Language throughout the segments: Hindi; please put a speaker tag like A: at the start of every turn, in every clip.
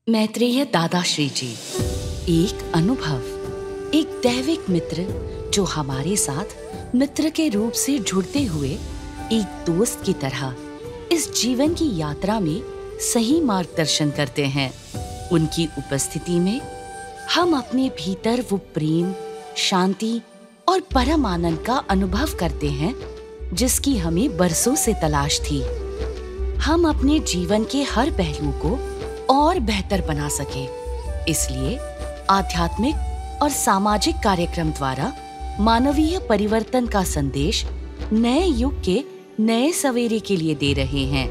A: मैत्रेय दादाश्री जी, एक अनुभव, एक दैविक मित्र जो हमारे साथ मित्र के रूप से जुड़ते हुए एक दोस्त की तरह इस जीवन की यात्रा में सही मार्गदर्शन करते हैं। उनकी उपस्थिति में हम अपने भीतर वो प्रेम, शांति और परम आनंद का अनुभव करते हैं जिसकी हमें बरसों से तलाश थी। हम अपने जीवन के हर पहलू को और बेहतर बना सके, इसलिए आध्यात्मिक और सामाजिक कार्यक्रम द्वारा मानवीय परिवर्तन का संदेश नए युग के नए सवेरे के लिए दे रहे हैं।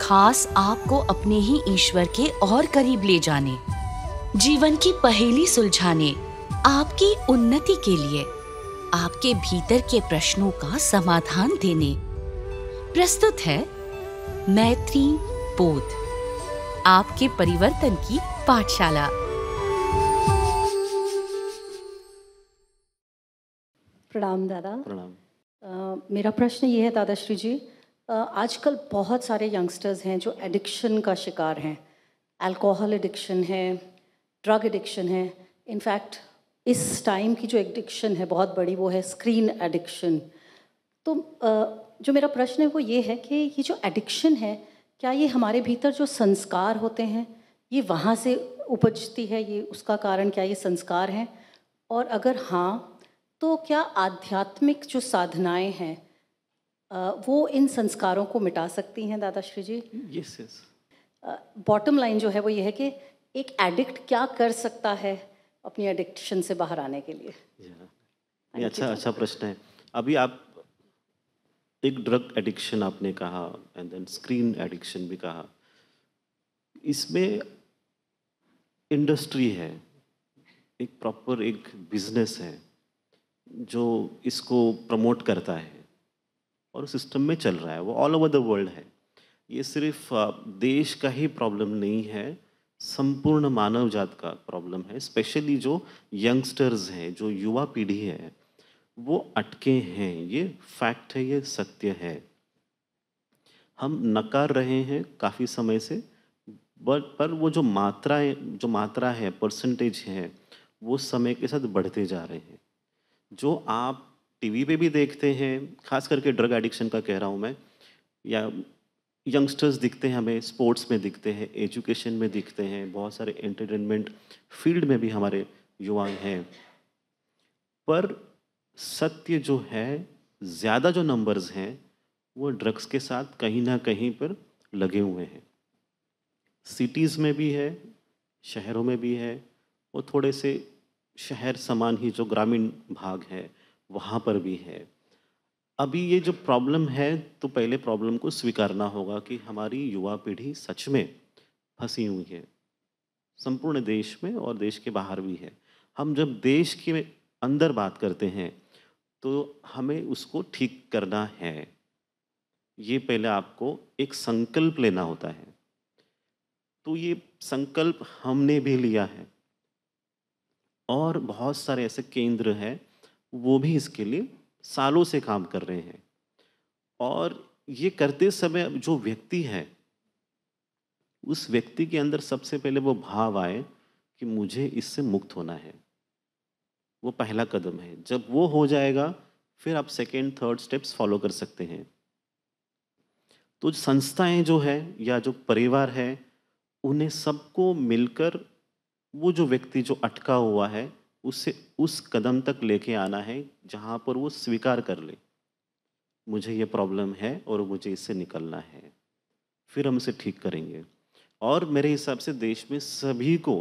A: खास आपको अपने ही ईश्वर के और करीब ले जाने, जीवन की पहेली सुलझाने, आपकी उन्नति के लिए, आपके भीतर के प्रश्नों का समाधान देने प्रस्तुत है मैत्री बोध, आपके परिवर्तन की पाठशाला।
B: प्रणाम दादा।
C: प्रणाम।
B: मेरा प्रश्न ये है दादाश्री जी, आजकल बहुत सारे यंगस्टर्स हैं जो एडिक्शन का शिकार हैं। अल्कोहल एडिक्शन है, ड्रग एडिक्शन है, इनफैक्ट इस टाइम की जो एडिक्शन है बहुत बड़ी वो है स्क्रीन एडिक्शन। तो जो मेरा प्रश्न है वो ये है कि ये जो एडिक्शन है, क्या ये हमारे भीतर जो संस्कार होते हैं ये वहाँ से उपजती है, ये उसका कारण क्या ये संस्कार हैं? और अगर हाँ, तो क्या आध्यात्मिक जो साधनाएं हैं वो इन संस्कारों को मिटा सकती हैं Dadashri ji?
C: Yes yes.
B: Bottom line जो है वो ये है कि एक एडिक्ट क्या कर सकता है अपनी एडिक्शन से बाहर आने के लिए?
C: ये अच्छा प्रश्न है। अभी आप एक ड्रग एडिक्शन आपने कहा एंड देन स्क्रीन एडिक्शन भी कहा। इसमें इंडस्ट्री है, एक प्रॉपर एक बिजनेस है जो इसको प्रमोट करता है और सिस्टम में चल रहा है, वो ऑल ओवर द वर्ल्ड है। ये सिर्फ देश का ही प्रॉब्लम नहीं है, संपूर्ण मानव जात का प्रॉब्लम है। स्पेशली जो यंगस्टर्स हैं, जो युवा पीढ़ी है, वो अटके हैं। ये फैक्ट है, ये सत्य है। हम नकार रहे हैं काफ़ी समय से, पर वो जो मात्रा है, परसेंटेज है, वो समय के साथ बढ़ते जा रहे हैं। जो आप टीवी पे भी देखते हैं, खास करके ड्रग एडिक्शन का कह रहा हूँ मैं, या यंगस्टर्स दिखते हैं हमें, स्पोर्ट्स में दिखते हैं, एजुकेशन में दिखते हैं, बहुत सारे एंटरटेनमेंट फील्ड में भी हमारे युवा हैं। पर सत्य जो है, ज़्यादा जो नंबर्स हैं वो ड्रग्स के साथ कहीं ना कहीं पर लगे हुए हैं। सिटीज़ में भी है, शहरों में भी है, और थोड़े से शहर समान ही जो ग्रामीण भाग है वहाँ पर भी है। अभी ये जो प्रॉब्लम है, तो पहले प्रॉब्लम को स्वीकारना होगा कि हमारी युवा पीढ़ी सच में फंसी हुई है, संपूर्ण देश में और देश के बाहर भी है। हम जब देश के अंदर बात करते हैं तो हमें उसको ठीक करना है। ये पहले आपको एक संकल्प लेना होता है। तो ये संकल्प हमने भी लिया है और बहुत सारे ऐसे केंद्र हैं, वो भी इसके लिए सालों से काम कर रहे हैं। और ये करते समय जो व्यक्ति है, उस व्यक्ति के अंदर सबसे पहले वो भाव आए कि मुझे इससे मुक्त होना है, वो पहला कदम है। जब वो हो जाएगा फिर आप सेकेंड थर्ड स्टेप्स फॉलो कर सकते हैं। तो संस्थाएं जो है या जो परिवार है, उन्हें सबको मिलकर वो जो व्यक्ति जो अटका हुआ है उससे उस कदम तक लेके आना है जहाँ पर वो स्वीकार कर ले मुझे ये प्रॉब्लम है और मुझे इससे निकलना है। फिर हम इसे ठीक करेंगे। और मेरे हिसाब से देश में सभी को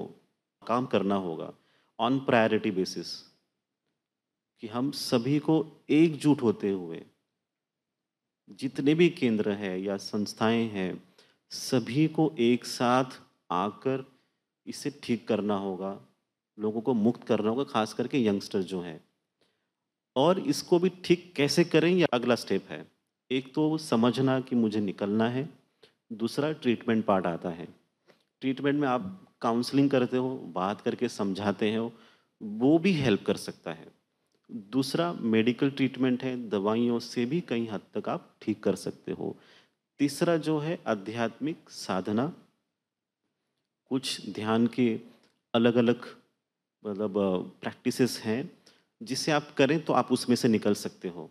C: काम करना होगा ऑन प्रायोरिटी बेसिस, कि हम सभी को एकजुट होते हुए, जितने भी केंद्र हैं या संस्थाएं हैं, सभी को एक साथ आकर इसे ठीक करना होगा, लोगों को मुक्त करना होगा, खास करके यंगस्टर जो हैं। और इसको भी ठीक कैसे करें, ये अगला स्टेप है। एक तो समझना कि मुझे निकलना है, दूसरा ट्रीटमेंट पार्ट आता है। ट्रीटमेंट में आप काउंसलिंग करते हो, बात करके समझाते हो, वो भी हेल्प कर सकता है। दूसरा मेडिकल ट्रीटमेंट है, दवाइयों से भी कई हद तक आप ठीक कर सकते हो। तीसरा जो है आध्यात्मिक साधना, कुछ ध्यान के अलग अलग मतलब प्रैक्टिसेस हैं जिसे आप करें तो आप उसमें से निकल सकते हो।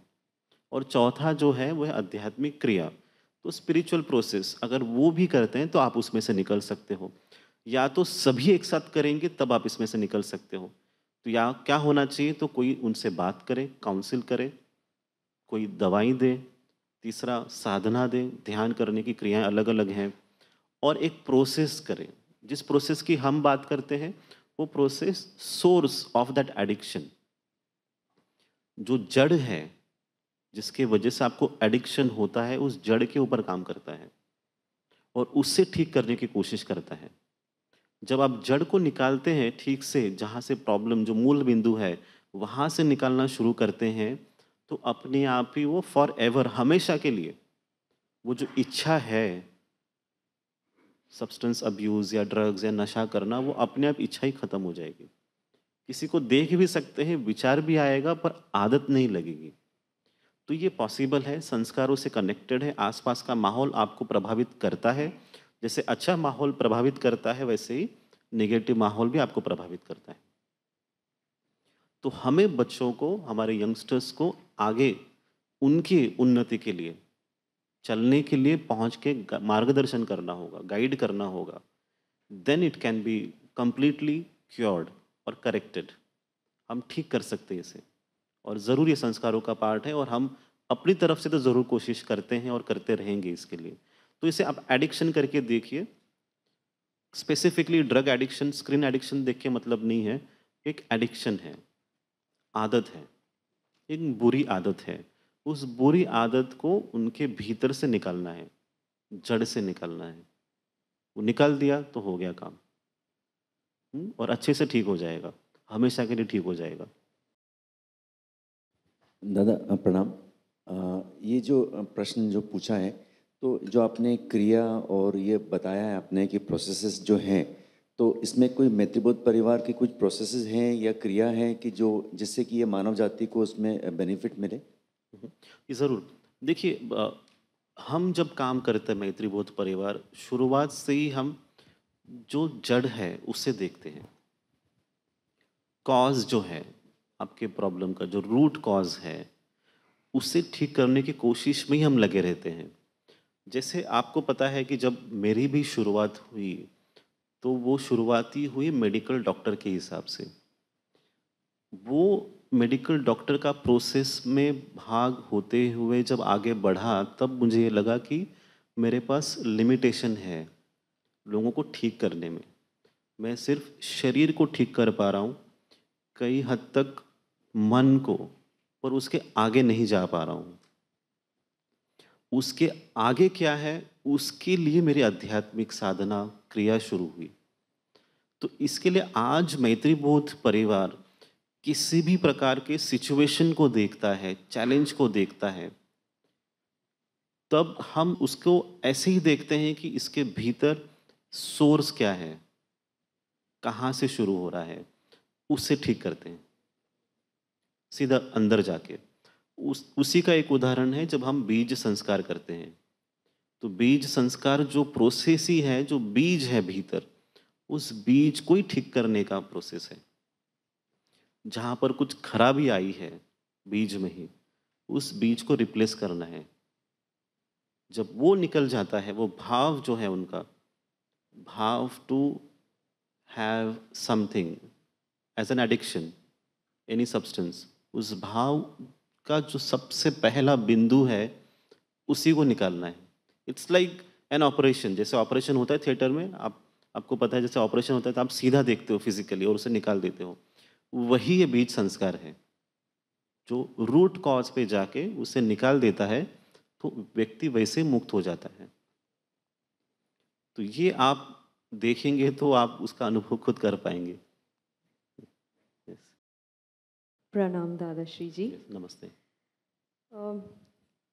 C: और चौथा जो है वो है आध्यात्मिक क्रिया। तो स्पिरिचुअल प्रोसेस अगर वो भी करते हैं तो आप उसमें से निकल सकते हो। या तो सभी एक साथ करेंगे तब आप इसमें से निकल सकते हो। तो या क्या होना चाहिए, तो कोई उनसे बात करे, काउंसिल करे, कोई दवाई दे, तीसरा साधना दे, ध्यान करने की क्रियाएं अलग अलग हैं, और एक प्रोसेस करें। जिस प्रोसेस की हम बात करते हैं वो process source of that addiction, जो जड़ है जिसके वजह से आपको एडिक्शन होता है, उस जड़ के ऊपर काम करता है और उससे ठीक करने की कोशिश करता है। जब आप जड़ को निकालते हैं ठीक से, जहाँ से प्रॉब्लम जो मूल बिंदु है वहाँ से निकालना शुरू करते हैं, तो अपने आप ही वो फॉर एवर, हमेशा के लिए, वो जो इच्छा है सब्सटेंस अब्यूज़ या ड्रग्स या नशा करना, वो अपने आप इच्छा ही ख़त्म हो जाएगी। किसी को देख भी सकते हैं, विचार भी आएगा, पर आदत नहीं लगेगी। तो ये पॉसिबल है, संस्कारों से कनेक्टेड है। आसपास का माहौल आपको प्रभावित करता है। जैसे अच्छा माहौल प्रभावित करता है, वैसे ही नेगेटिव माहौल भी आपको प्रभावित करता है। तो हमें बच्चों को, हमारे यंगस्टर्स को आगे उनकी उन्नति के लिए, चलने के लिए पहुंच के मार्गदर्शन करना होगा, गाइड करना होगा। Then it can be completely cured और करेक्टेड। हम ठीक कर सकते हैं इसे, और ज़रूर ये संस्कारों का पार्ट है, और हम अपनी तरफ से तो ज़रूर कोशिश करते हैं और करते रहेंगे इसके लिए। तो इसे आप एडिक्शन करके देखिए। Specifically drug addiction, screen addiction देख के मतलब नहीं है। एक एडिक्शन है, आदत है, एक बुरी आदत है। उस बुरी आदत को उनके भीतर से निकालना है, जड़ से निकालना है। वो निकाल दिया तो हो गया काम। और अच्छे से ठीक हो जाएगा, हमेशा के लिए ठीक हो जाएगा।
D: दादा प्रणाम। ये जो प्रश्न जो पूछा है, तो जो आपने क्रिया और ये बताया है आपने कि प्रोसेसेस जो हैं, तो इसमें कोई मैत्रीबोध परिवार के कुछ प्रोसेसेस हैं या क्रिया हैं कि जो जिससे कि ये मानव जाति को उसमें बेनिफिट मिले?
C: ये ज़रूर। देखिए, हम जब काम करते हैं मैत्रीबोध परिवार, शुरुआत से ही हम जो जड़ है उससे देखते हैं। कॉज जो है आपके प्रॉब्लम का, जो रूट कॉज है, उसे ठीक करने की कोशिश में ही हम लगे रहते हैं। जैसे आपको पता है कि जब मेरी भी शुरुआत हुई, तो वो शुरुआती हुई मेडिकल डॉक्टर के हिसाब से। वो मेडिकल डॉक्टर का प्रोसेस में भाग होते हुए जब आगे बढ़ा, तब मुझे ये लगा कि मेरे पास लिमिटेशन है लोगों को ठीक करने में। मैं सिर्फ शरीर को ठीक कर पा रहा हूँ, कई हद तक मन को, पर उसके आगे नहीं जा पा रहा हूँ। उसके आगे क्या है, उसके लिए मेरी आध्यात्मिक साधना क्रिया शुरू हुई। तो इसके लिए आज मैत्रीबोध परिवार किसी भी प्रकार के सिचुएशन को देखता है, चैलेंज को देखता है, तब हम उसको ऐसे ही देखते हैं कि इसके भीतर सोर्स क्या है, कहाँ से शुरू हो रहा है, उससे ठीक करते हैं सीधा अंदर जाके। उसी का एक उदाहरण है जब हम बीज संस्कार करते हैं। तो बीज संस्कार जो प्रोसेस ही है, जो बीज है भीतर, उस बीज को ही ठीक करने का प्रोसेस है। जहाँ पर कुछ खराबी आई है बीज में ही, उस बीज को रिप्लेस करना है। जब वो निकल जाता है, वो भाव जो है उनका, भाव to have something as an addiction, any substance, उस भाव का जो सबसे पहला बिंदु है, उसी को निकालना है। It's like an operation. जैसे ऑपरेशन होता है थिएटर में, आपको पता है, जैसे ऑपरेशन होता है तो आप सीधा देखते हो फिजिकली और उसे निकाल देते हो। वही ये बीज संस्कार है, जो रूट कॉज पे जाके उसे निकाल देता है, तो व्यक्ति वैसे मुक्त हो जाता है। तो ये आप देखेंगे तो आप उसका अनुभव खुद कर पाएंगे। Yes.
E: प्रणाम दादाश्री जी।
C: Yes, नमस्ते।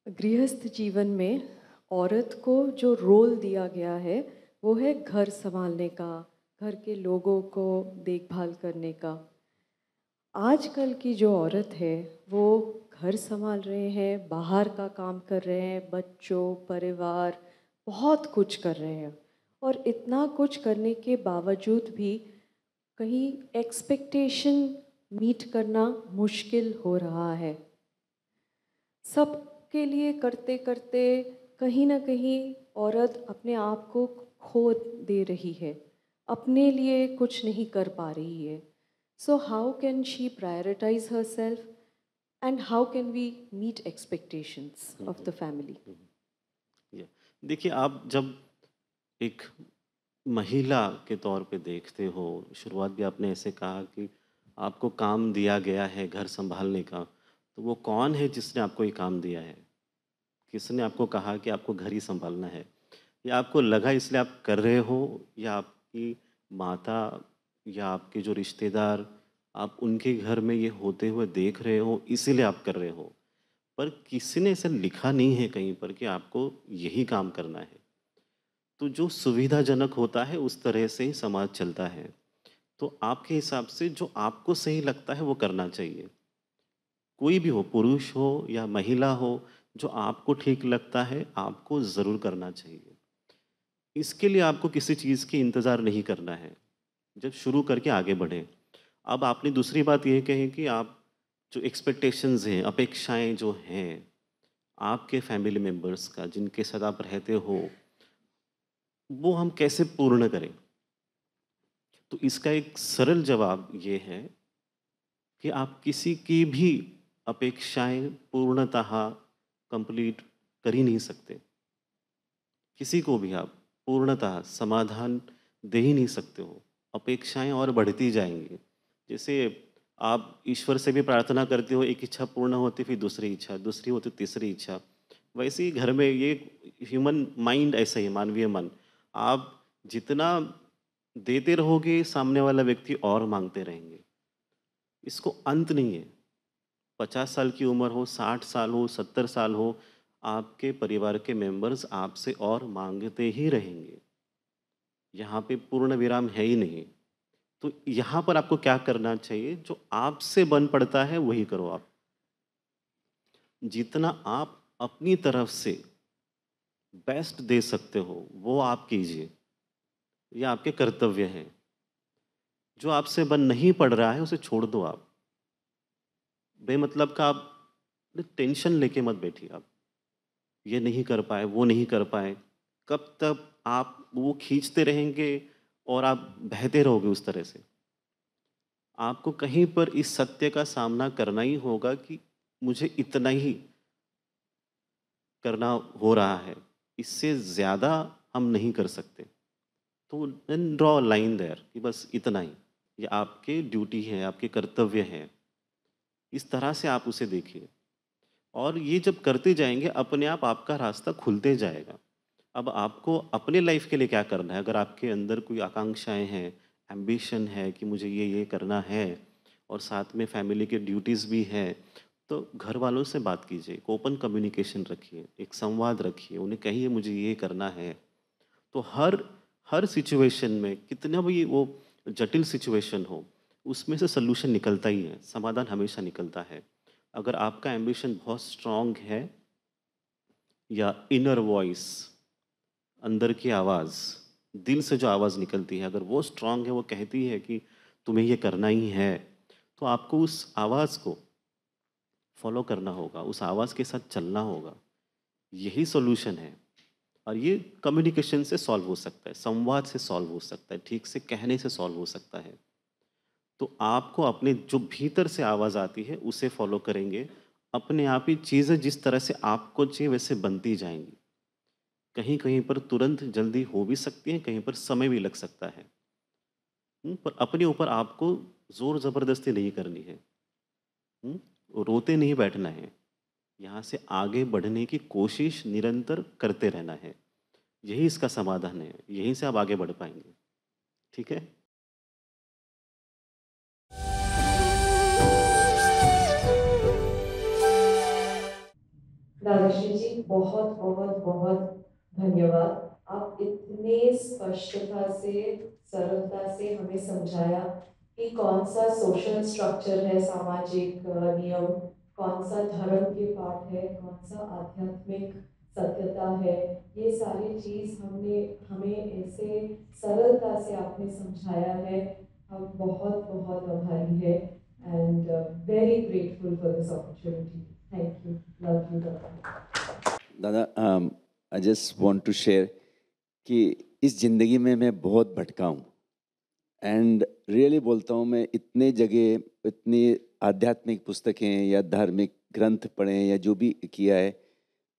E: गृहस्थ जीवन में औरत को जो रोल दिया गया है वो है घर संभालने का, घर के लोगों को देखभाल करने का। आजकल की जो औरत है वो घर संभाल रहे हैं, बाहर का काम कर रहे हैं, बच्चों, परिवार, बहुत कुछ कर रहे हैं, और इतना कुछ करने के बावजूद भी कहीं एक्सपेक्टेशन मीट करना मुश्किल हो रहा है। सबके लिए करते करते कहीं ना कहीं औरत अपने आप को खो दे रही है, अपने लिए कुछ नहीं कर पा रही है। So how can she prioritise herself and how can we meet expectations of the family?
C: ये देखिए, आप जब एक महिला के तौर पे देखते हो, शुरुआत भी आपने ऐसे कहा कि आपको काम दिया गया है घर संभालने का, तो वो कौन है जिसने आपको ये काम दिया है? किसने आपको कहा कि आपको घर ही संभालना है? या आपको लगा इसलिए आप कर रहे हो, या आपकी माता या आपके जो रिश्तेदार, आप उनके घर में ये होते हुए देख रहे हो इसीलिए आप कर रहे हो? पर किसी ने ऐसा लिखा नहीं है कहीं पर कि आपको यही काम करना है। तो जो सुविधाजनक होता है उस तरह से ही समाज चलता है। तो आपके हिसाब से जो आपको सही लगता है वो करना चाहिए। कोई भी हो, पुरुष हो या महिला हो, जो आपको ठीक लगता है आपको ज़रूर करना चाहिए। इसके लिए आपको किसी चीज़ की इंतज़ार नहीं करना है। जब शुरू करके आगे बढ़ें। अब आपने दूसरी बात ये कही कि आप जो एक्सपेक्टेशंस हैं, अपेक्षाएं जो हैं आपके फैमिली मेंबर्स का, जिनके साथ आप रहते हो, वो हम कैसे पूर्ण करें? तो इसका एक सरल जवाब ये है कि आप किसी की भी अपेक्षाएं पूर्णतः कंप्लीट कर ही नहीं सकते। किसी को भी आप पूर्णतः समाधान दे ही नहीं सकते हो। अपेक्षाएं और बढ़ती जाएंगी। जैसे आप ईश्वर से भी प्रार्थना करते हो, एक इच्छा पूर्ण होती, फिर दूसरी इच्छा, दूसरी होती, तीसरी इच्छा। वैसे ही घर में ये ह्यूमन माइंड ऐसा ही, मानवीय मन। आप जितना देते रहोगे, सामने वाला व्यक्ति और मांगते रहेंगे। इसको अंत नहीं है। 50 साल की उम्र हो, 60 साल हो, 70 साल हो, आपके परिवार के मेंबर्स आपसे और मांगते ही रहेंगे। यहाँ पे पूर्ण विराम है ही नहीं। तो यहाँ पर आपको क्या करना चाहिए? जो आपसे बन पड़ता है वही करो आप। जितना आप अपनी तरफ से बेस्ट दे सकते हो वो आप कीजिए। ये आपके कर्तव्य हैं। जो आपसे बन नहीं पड़ रहा है उसे छोड़ दो आप। बेमतलब का आप टेंशन लेके मत बैठिए आप। ये नहीं कर पाए, वो नहीं कर पाए। कब तक आप वो खींचते रहेंगे और आप बहते रहोगे उस तरह से। आपको कहीं पर इस सत्य का सामना करना ही होगा कि मुझे इतना ही करना हो रहा है, इससे ज़्यादा हम नहीं कर सकते। तो देन ड्रॉ लाइन देयर कि बस इतना ही। ये आपके ड्यूटी है, आपके कर्तव्य हैं। इस तरह से आप उसे देखिए। और ये जब करते जाएंगे अपने आप आपका रास्ता खुलते जाएगा। अब आपको अपने लाइफ के लिए क्या करना है? अगर आपके अंदर कोई आकांक्षाएं हैं, एम्बिशन है कि मुझे ये करना है, और साथ में फैमिली के ड्यूटीज़ भी है, तो घर वालों से बात कीजिए। एक ओपन कम्युनिकेशन रखिए, एक संवाद रखिए, उन्हें कहिए मुझे ये करना है। तो हर हर सिचुएशन में, कितना भी वो जटिल सिचुएशन हो, उसमें से सल्यूशन निकलता ही है, समाधान हमेशा निकलता है। अगर आपका एम्बिशन बहुत स्ट्रांग है, या इनर वॉइस, अंदर की आवाज़, दिल से जो आवाज़ निकलती है, अगर वो स्ट्रांग है, वो कहती है कि तुम्हें ये करना ही है, तो आपको उस आवाज़ को फॉलो करना होगा, उस आवाज़ के साथ चलना होगा। यही सॉल्यूशन है। और ये कम्युनिकेशन से सॉल्व हो सकता है, संवाद से सॉल्व हो सकता है, ठीक से कहने से सॉल्व हो सकता है। तो आपको अपने जो भीतर से आवाज़ आती है उसे फॉलो करेंगे, अपने आप ही चीज़ें जिस तरह से आपको चाहिए वैसे बनती जाएंगी। कहीं कहीं पर तुरंत जल्दी हो भी सकती है, कहीं पर समय भी लग सकता है। पर अपने ऊपर आपको ज़ोर ज़बरदस्ती नहीं करनी है। रोते नहीं बैठना है। यहाँ से आगे बढ़ने की कोशिश निरंतर करते रहना है। यही इसका समाधान है। यहीं से आप आगे बढ़ पाएंगे। ठीक है?
E: राजश्री जी, बहुत बहुत बहुत धन्यवाद। आप इतने स्पष्टता से, सरलता से हमें समझाया कि कौन सा सोशल स्ट्रक्चर है, सामाजिक नियम, कौन सा धर्म के पाठ है, कौन सा आध्यात्मिक सत्यता है, ये सारी चीज़ हमें ऐसे सरलता से आपने समझाया है। हम बहुत बहुत आभारी है and very grateful for this opportunity. Thank you, love you
D: Dada. I just want to share कि इस ज़िंदगी में मैं बहुत भटका हूँ एंड रियली बोलता हूँ, मैं इतने जगह इतनी आध्यात्मिक पुस्तकें या धार्मिक ग्रंथ पढ़े या जो भी किया है,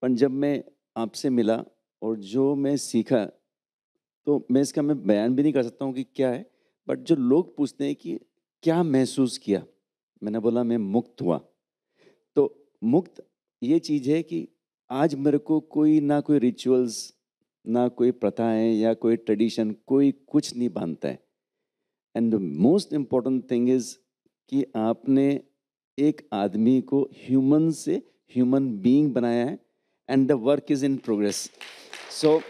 D: पर जब मैं आपसे मिला और जो मैं सीखा, तो मैं इसका बयान भी नहीं कर सकता हूँ कि क्या है। बट जो लोग पूछते हैं कि क्या महसूस किया, मैंने बोला मैं मुक्त हुआ। तो मुक्त ये चीज़ है कि आज मेरे को कोई ना कोई रिचुअल्स, ना कोई प्रथाएं या कोई ट्रेडिशन, कोई कुछ नहीं बांधता है। And the most important thing is कि आपने एक आदमी को ह्यूमन से ह्यूमन बीइंग बनाया है and the work is in progress. So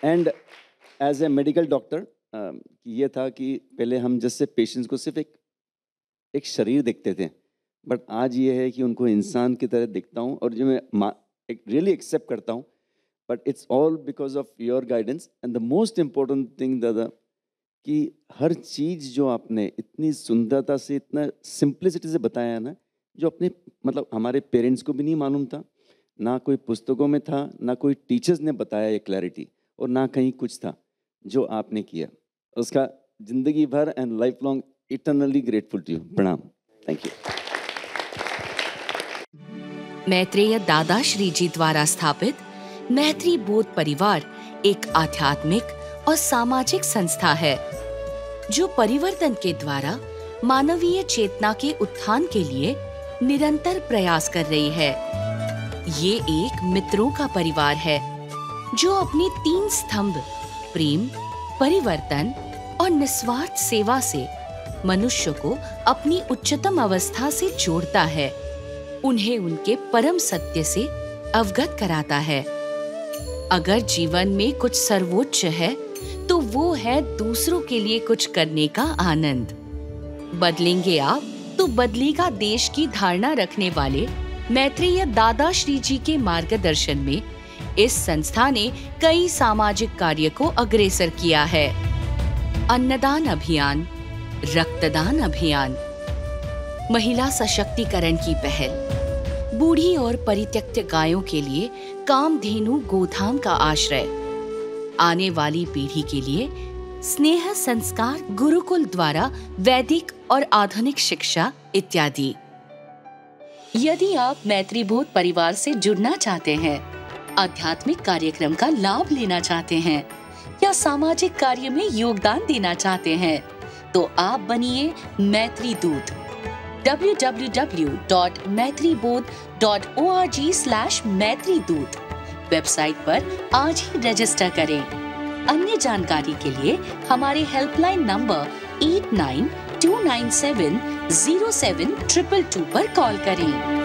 D: and as a medical doctor ये था कि पहले हम जैसे पेशेंट्स को सिर्फ एक शरीर देखते थे, बट आज ये है कि उनको इंसान की तरह देखता हूँ और जो मैं एक रियली एक्सेप्ट करता हूँ। But it's all because of your guidance and the most important thing दादा, कि हर चीज़ जो आपने इतनी सुंदरता से, इतना सिंप्लिसिटी से बताया है ना, जो अपने मतलब हमारे पेरेंट्स को भी नहीं मालूम था, ना कोई पुस्तकों में था, ना कोई टीचर्स ने बताया ये क्लैरिटी, और ना कहीं कुछ था जो आपने किया। उसका जिंदगी भर and lifelong eternally grateful to you. प्रणाम। Thank you.
A: मैत्रेय दादा श्री जी द्वारा स्थापित मैत्री बोध परिवार एक आध्यात्मिक और सामाजिक संस्था है जो परिवर्तन के द्वारा मानवीय चेतना के उत्थान के लिए निरंतर प्रयास कर रही है। ये एक मित्रों का परिवार है जो अपनी 3 स्तंभ प्रेम, परिवर्तन और निस्वार्थ सेवा से मनुष्य को अपनी उच्चतम अवस्था से जोड़ता है, उन्हें उनके परम सत्य से अवगत कराता है। अगर जीवन में कुछ सर्वोच्च है तो वो है दूसरों के लिए कुछ करने का आनंद। बदलेंगे आप तो बदलेगा देश की धारणा रखने वाले मैत्रेय दादा श्री जी के मार्गदर्शन में इस संस्था ने कई सामाजिक कार्य को अग्रसर किया है। अन्नदान अभियान, रक्तदान अभियान, महिला सशक्तिकरण की पहल, बूढ़ी और परित्यक्त गायों के लिए कामधेनु गोधाम का आश्रय, आने वाली पीढ़ी के लिए स्नेह संस्कार गुरुकुल द्वारा वैदिक और आधुनिक शिक्षा इत्यादि। यदि आप मैत्री बोध परिवार से जुड़ना चाहते हैं, आध्यात्मिक कार्यक्रम का लाभ लेना चाहते हैं या सामाजिक कार्य में योगदान देना चाहते हैं, तो आप बनिए मैत्री दूत। www.maitribodh.org/मैत्रीदूत वेबसाइट पर आज ही रजिस्टर करें। अन्य जानकारी के लिए हमारे हेल्पलाइन नंबर 8929707222 पर कॉल करें।